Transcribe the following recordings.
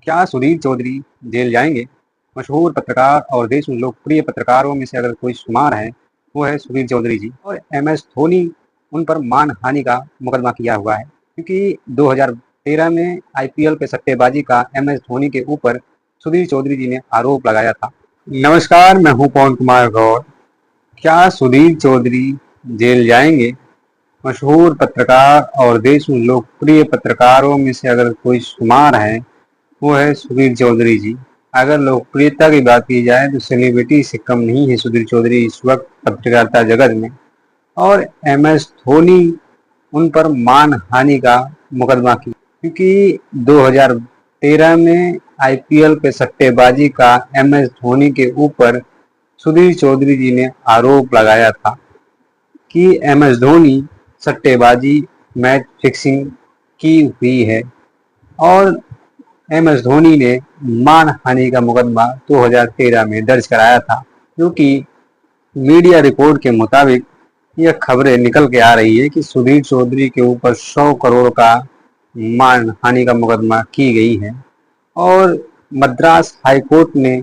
क्या सुधीर चौधरी जेल जाएंगे? मशहूर पत्रकार और देश में लोकप्रिय पत्रकारों में से अगर कोई शुमार है, वो है सुधीर चौधरी जी। और एमएस धोनी उन पर मानहानि का मुकदमा किया हुआ है, क्योंकि 2013 में आईपीएल पे सट्टेबाजी का एमएस धोनी के ऊपर सुधीर चौधरी जी ने आरोप लगाया था। नमस्कार, मैं हूं पवन कुमार गौर। क्या सुधीर चौधरी जेल जाएंगे? मशहूर पत्रकार और देश में लोकप्रिय पत्रकारों में से अगर कोई शुमार है, वो है सुधीर चौधरी जी। अगर लोकप्रियता की बात की जाए तो सेलिब्रिटी से कम नहीं है सुधीर चौधरी इस वक्त पत्रकारिता जगत में। और एमएस धोनी उन पर मानहानि का मुकदमा की, क्योंकि 2013 में आईपीएल पे सट्टेबाजी का एमएस धोनी के ऊपर सुधीर चौधरी जी ने आरोप लगाया था कि एमएस धोनी सट्टेबाजी, मैच फिक्सिंग की हुई है। और एमएस धोनी ने मानहानि का मुकदमा 2013 में दर्ज कराया था, जो कि मीडिया रिपोर्ट के मुताबिक यह खबरें निकल के आ रही है कि सुधीर चौधरी के ऊपर 100 करोड़ का मानहानि का मुकदमा की गई है। और मद्रास हाई कोर्ट ने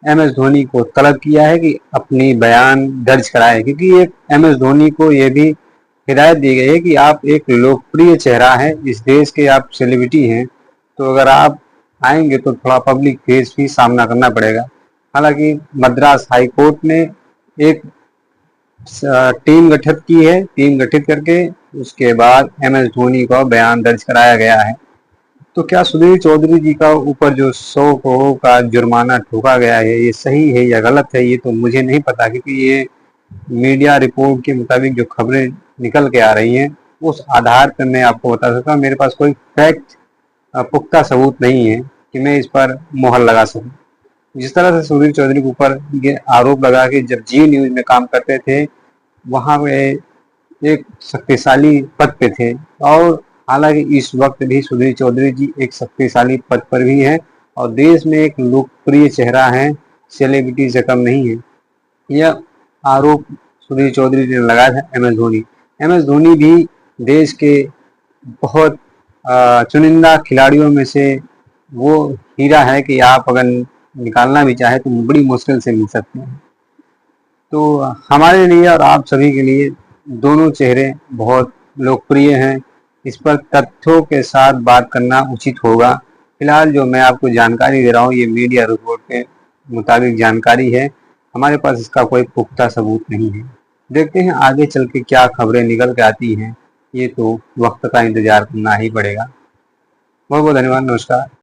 एमएस धोनी को तलब किया है कि अपनी बयान दर्ज कराए, क्योंकि ये एमएस धोनी को ये भी हिदायत दी गई है कि आप एक लोकप्रिय चेहरा हैं, इस देश के आप सेलिब्रिटी हैं, तो अगर आप आएंगे तो थोड़ा पब्लिक फेस भी सामना करना पड़ेगा। हालांकि मद्रास हाई कोर्ट ने एक टीम गठित करके उसके बाद एमएस धोनी का बयान दर्ज कराया गया है। तो क्या सुधीर चौधरी जी का ऊपर जो 100 करोड़ का जुर्माना ठोका गया है, ये सही है या गलत है, ये तो मुझे नहीं पता, क्योंकि ये मीडिया रिपोर्ट के मुताबिक जो खबरें निकल के आ रही हैं, उस आधार पर मैं आपको बता सकता हूँ। मेरे पास कोई फैक्ट, पुख्ता सबूत नहीं है कि मैं इस पर मोहर लगा सकूं। जिस तरह से सुधीर चौधरी के ऊपर ये आरोप लगा कि जब जी न्यूज में काम करते थे, वहां पे एक शक्तिशाली पद पे थे, और हालांकि इस वक्त भी सुधीर चौधरी जी एक शक्तिशाली पद पर भी हैं और देश में एक लोकप्रिय चेहरा है, सेलिब्रिटी से कम नहीं है। यह आरोप सुधीर चौधरी ने लगाया था एमएस धोनी भी देश के बहुत चुनिंदा खिलाड़ियों में से वो हीरा है कि आप अगर निकालना भी चाहे तो बड़ी मुश्किल से मिल सकते हैं। तो हमारे लिए और आप सभी के लिए दोनों चेहरे बहुत लोकप्रिय हैं। इस पर तथ्यों के साथ बात करना उचित होगा। फिलहाल जो मैं आपको जानकारी दे रहा हूँ, ये मीडिया रिपोर्ट के मुताबिक जानकारी है, हमारे पास इसका कोई पुख्ता सबूत नहीं है। देखते हैं आगे चल के क्या खबरें निकल के आती हैं, ये तो वक्त का इंतजार करना ही पड़ेगा। बहुत बहुत धन्यवाद, नमस्कार।